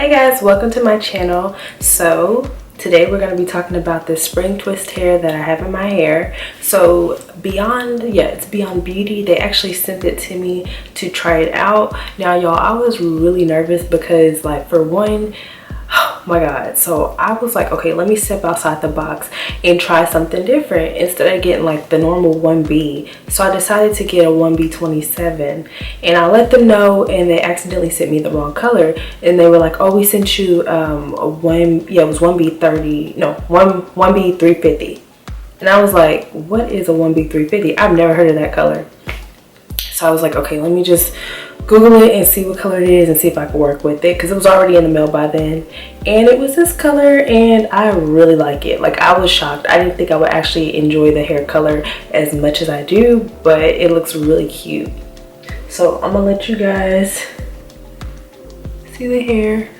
Hey guys, welcome to my channel. So today we're going to be talking about this spring twist hair that I have in my hair. So it's Beyond Beauty. They actually sent it to me to try it out. Now y'all, I was really nervous because like for one, oh my god, so I was like, okay, let me step outside the box and try something different instead of getting like the normal 1B. So I decided to get a 1B27 and I let them know, and they accidentally sent me the wrong color, and they were like, oh, we sent you it was 1B30, no, 1B350. And I was like, what is a 1B350? I've never heard of that color. So I was like, okay, let me just Google it and see what color it is and see if I can work with it, because it was already in the mail by then. And it was this color and I really like it. Like, I was shocked. I didn't think I would actually enjoy the hair color as much as I do, but it looks really cute. So I'm gonna let you guys see the hair.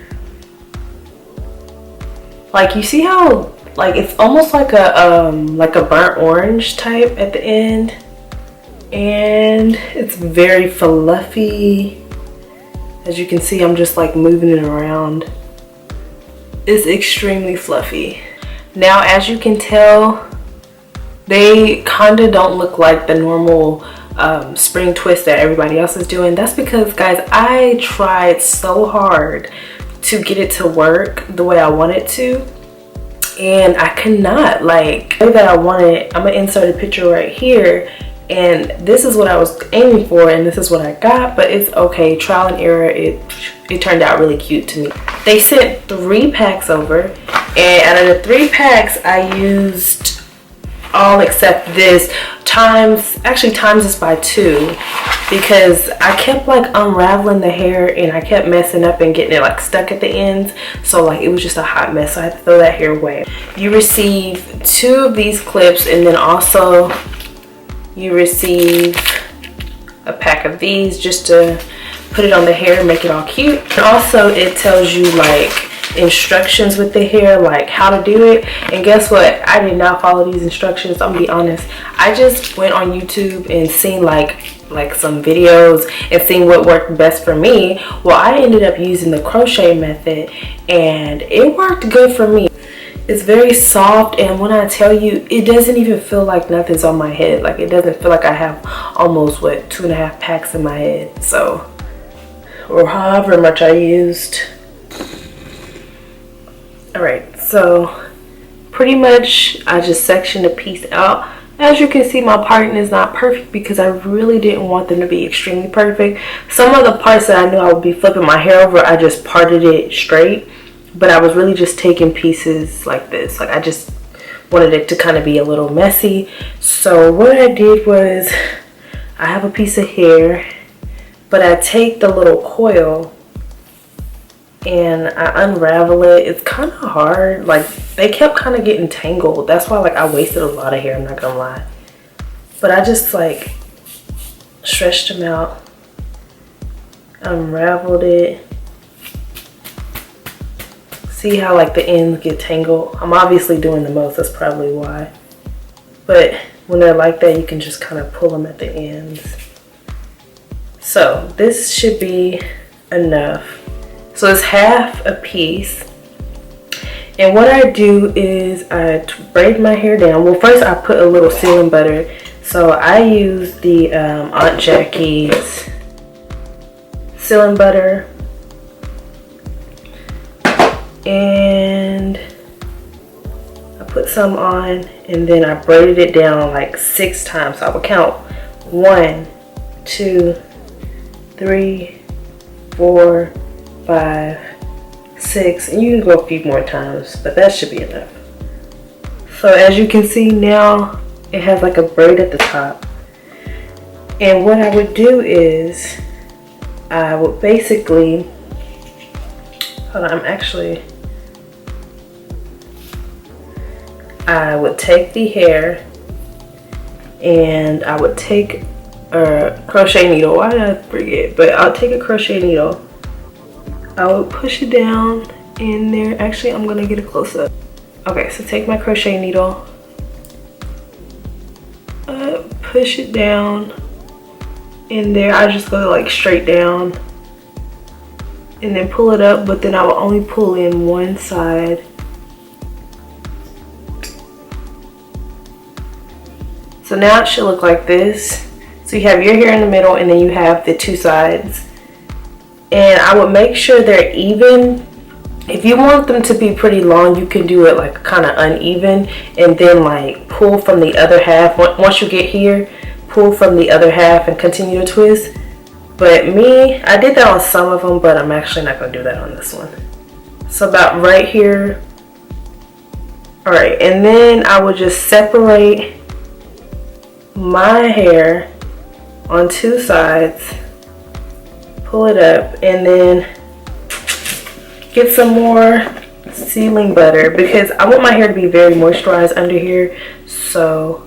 Like, you see how like it's almost like a burnt orange type at the end, and it's very fluffy. As you can see, I'm just like moving it around. It's extremely fluffy. Now, as you can tell, they kind of don't look like the normal spring twist that everybody else is doing. That's because, guys, I tried so hard to get it to work the way I want it to, and I could not. Like, the way that I want it, I'm gonna insert a picture right here, and this is what I was aiming for and this is what I got, but it's okay. Trial and error. It turned out really cute to me. They sent 3 packs over, and out of the 3 packs I used all except this times this by 2, because I kept like unraveling the hair and I kept messing up and getting it like stuck at the ends. So like it was just a hot mess, so I had to throw that hair away. You receive 2 of these clips, and then also you receive a pack of these just to put it on the hair and make it all cute. And also it tells you like instructions with the hair, like how to do it. And guess what? I did not follow these instructions. I'm gonna be honest. I just went on YouTube and seen like some videos and seen what worked best for me. Well, I ended up using the crochet method and it worked good for me. It's very soft, and when I tell you, it doesn't even feel like nothing's on my head. Like, it doesn't feel like I have almost 2.5 packs in my head. So, or however much I used. Alright, so pretty much I just sectioned a piece out. As you can see, my parting is not perfect because I really didn't want them to be extremely perfect. Some of the parts that I knew I would be flipping my hair over, I just parted it straight. But I was really just taking pieces like this. Like, I just wanted it to kind of be a little messy. So what I did was, I have a piece of hair, but I take the little coil and I unravel it. It's kind of hard. Like, they kept kind of getting tangled. That's why like I wasted a lot of hair, I'm not gonna lie. But I just like stretched them out, unraveled it. See how like the ends get tangled? I'm obviously doing the most, that's probably why. But when they're like that, you can just kind of pull them at the ends. So this should be enough. So it's half a piece. And what I do is I braid my hair down. Well, first I put a little sealing butter. So I use the Aunt Jackie's sealing butter. And I put some on, and then I braided it down like 6 times. So I would count 1, 2, 3, 4, 5, 6, and you can go a few more times, but that should be enough. So as you can see now, it has like a braid at the top. And what I would do is I would basically, hold on, I would take the hair and I would take a crochet needle. Why did I forget? But I'll take a crochet needle. I would push it down in there. Actually, I'm gonna get a close up. Okay, so take my crochet needle, push it down in there. I just go like straight down and then pull it up, but then I will only pull in one side. So now it should look like this. So you have your hair in the middle and then you have the two sides. And I would make sure they're even. If you want them to be pretty long, you can do it like kind of uneven and then like pull from the other half. Once you get here, pull from the other half and continue to twist. But me, I did that on some of them, but I'm actually not going to do that on this one. So about right here. Alright, and then I would just separate my hair on two sides, pull it up, and then get some more sealing butter because I want my hair to be very moisturized under here. So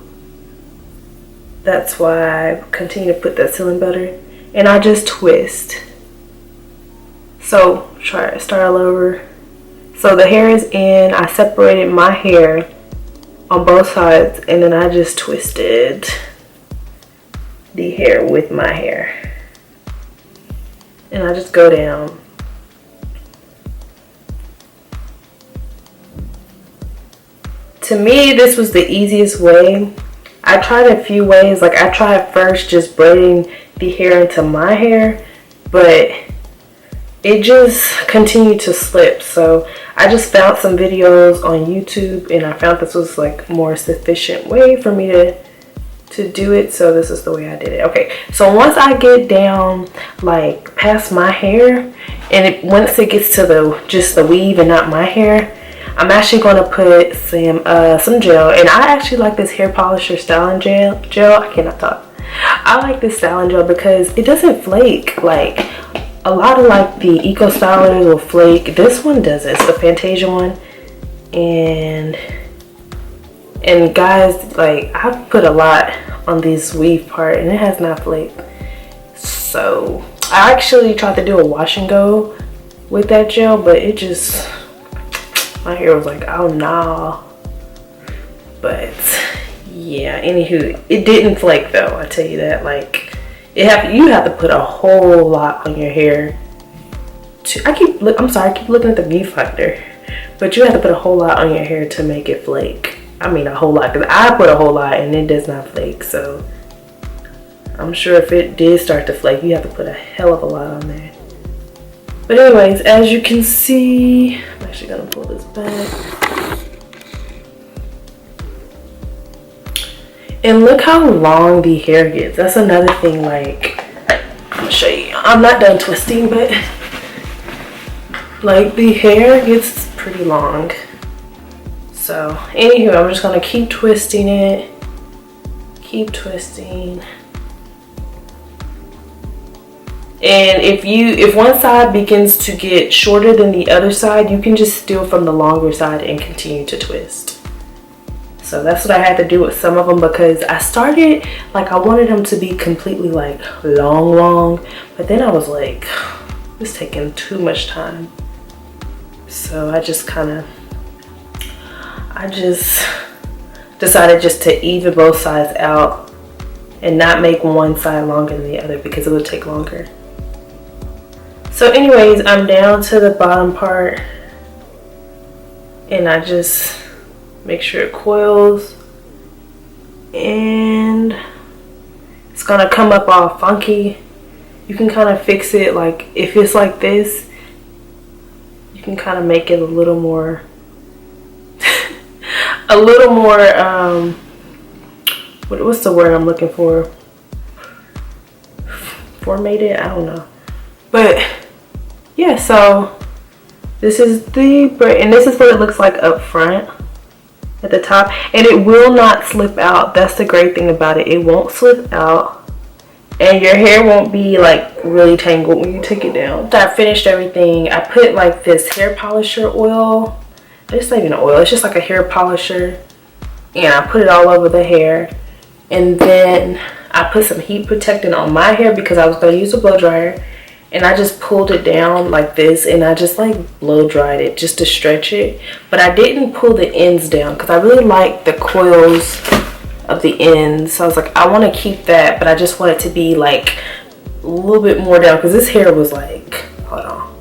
that's why I continue to put that sealing butter. And I just twist. So start all over. So the hair is in. I separated my hair on both sides and then I just twisted the hair with my hair. And I just go down. To me, this was the easiest way. I tried a few ways. Like I tried first just braiding the hair into my hair, but it just continued to slip. So I just found some videos on YouTube and I found this was like more sufficient way for me to do it. So this is the way I did it. Okay, so once I get down like past my hair and once it gets to just the weave and not my hair, I'm actually going to put some gel, and I actually like this hair polisher styling gel. I cannot talk. I like this styling gel because it doesn't flake. Like a lot of like the eco stylers will flake. This one doesn't. It's the Fantasia one, and guys, like I've put a lot on this weave part, and it has not flaked. So I actually tried to do a wash and go with that gel, but it just, my hair was like, oh nah. But yeah, anywho, it didn't flake though, I tell you that. Like you have to put a whole lot on your hair I keep looking at the viewfinder, but you have to put a whole lot on your hair to make it flake. I mean a whole lot, because I put a whole lot and it does not flake. So I'm sure if it did start to flake, you have to put a hell of a lot on there. But anyways, as you can see, I'm actually gonna pull this back. And look how long the hair gets. That's another thing, like, I'll show you. I'm not done twisting, but like the hair gets pretty long. So anywho, I'm just gonna keep twisting it. Keep twisting. And if one side begins to get shorter than the other side, you can just steal from the longer side and continue to twist. So that's what I had to do with some of them, because I started, like, I wanted them to be completely like long, but then I was like, it's taking too much time. So I just decided just to even both sides out and not make one side longer than the other, because it would take longer. So anyways, I'm down to the bottom part and I just make sure it coils, and it's gonna come up all funky. You can kind of fix it, like if it's like this, you can kind of make it a little more what's the word I'm looking for? Formatted? I don't know. But yeah, so this is the braid, and this is what it looks like up front at the top, and it will not slip out. That's the great thing about it. It won't slip out, and your hair won't be like really tangled when you take it down. After I finished everything, I put like this hair polisher oil. It's not even oil, it's just like a hair polisher, and I put it all over the hair. And then I put some heat protectant on my hair because I was going to use a blow dryer, and I just pulled it down like this, and I just like blow dried it just to stretch it. But I didn't pull the ends down because I really like the coils of the ends. So I was like, I want to keep that, but I just want it to be like a little bit more down, because this hair was like, hold on,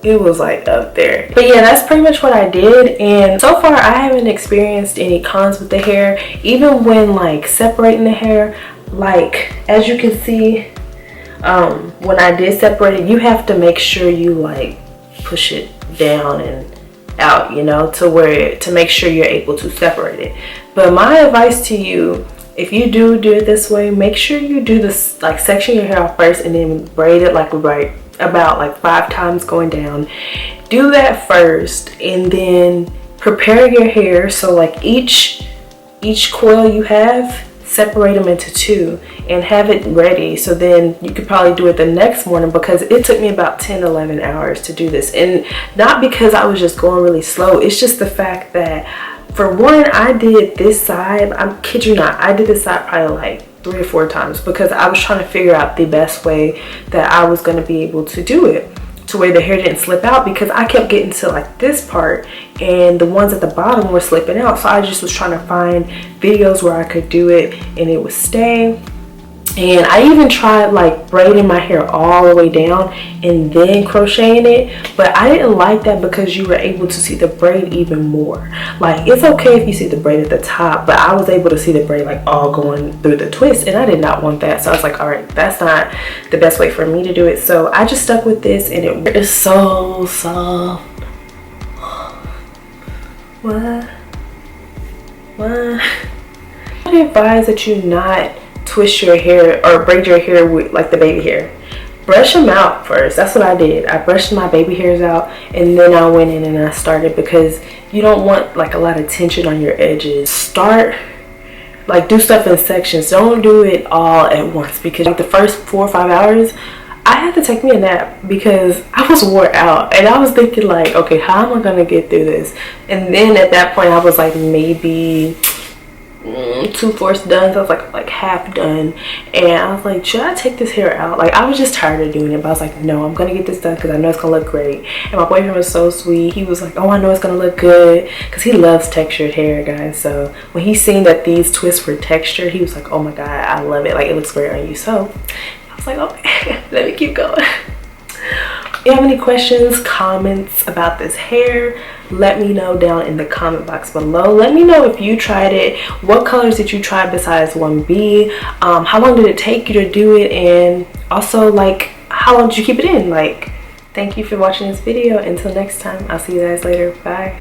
it was like up there. But yeah, that's pretty much what I did, and so far I haven't experienced any cons with the hair. Even when like separating the hair, like as you can see, when I did separate it, you have to make sure you like push it down and out, you know, to make sure you're able to separate it. But my advice to you, if you do it this way, make sure you do this, like section your hair off first and then braid it like right about like 5 times going down. Do that first and then prepare your hair. So like each coil you have, separate them into 2 and have it ready, so then you could probably do it the next morning, because it took me about 10-11 hours to do this. And not because I was just going really slow, it's just the fact that, for one, I did this side, I'm kid you not, I did this side probably like 3 or 4 times, because I was trying to figure out the best way that I was going to be able to do it to where the hair didn't slip out, because I kept getting to like this part and the ones at the bottom were slipping out. So I just was trying to find videos where I could do it and it would stay. And I even tried like braiding my hair all the way down and then crocheting it, but I didn't like that because you were able to see the braid even more. Like, it's okay if you see the braid at the top, but I was able to see the braid like all going through the twist, and I did not want that. So I was like, all right, that's not the best way for me to do it. So I just stuck with this, and it is so soft. What? I would advise that you not twist your hair or braid your hair with like the baby hair. Brush them out first. That's what I did. I brushed my baby hairs out, and then I went in and I started, because you don't want like a lot of tension on your edges. Start like, do stuff in sections. Don't do it all at once, because like the first 4 or 5 hours I had to take me a nap because I was wore out, and I was thinking like, okay, how am I gonna get through this? And then at that point I was like maybe 2/4 done. So I was like half done, and I was like, should I take this hair out? Like, I was just tired of doing it, but I was like, no, I'm gonna get this done because I know it's gonna look great. And my boyfriend was so sweet. He was like, oh, I know it's gonna look good, because he loves textured hair, guys. So when he seen that these twists were textured, he was like, oh my god, I love it, like it looks great on you. So I was like, okay, let me keep going. If you have any questions, comments about this hair, let me know down in the comment box below. Let me know if you tried it. What colors did you try besides 1B? How long did it take you to do it? And also, like, how long did you keep it in? Like, thank you for watching this video. Until next time, I'll see you guys later. Bye.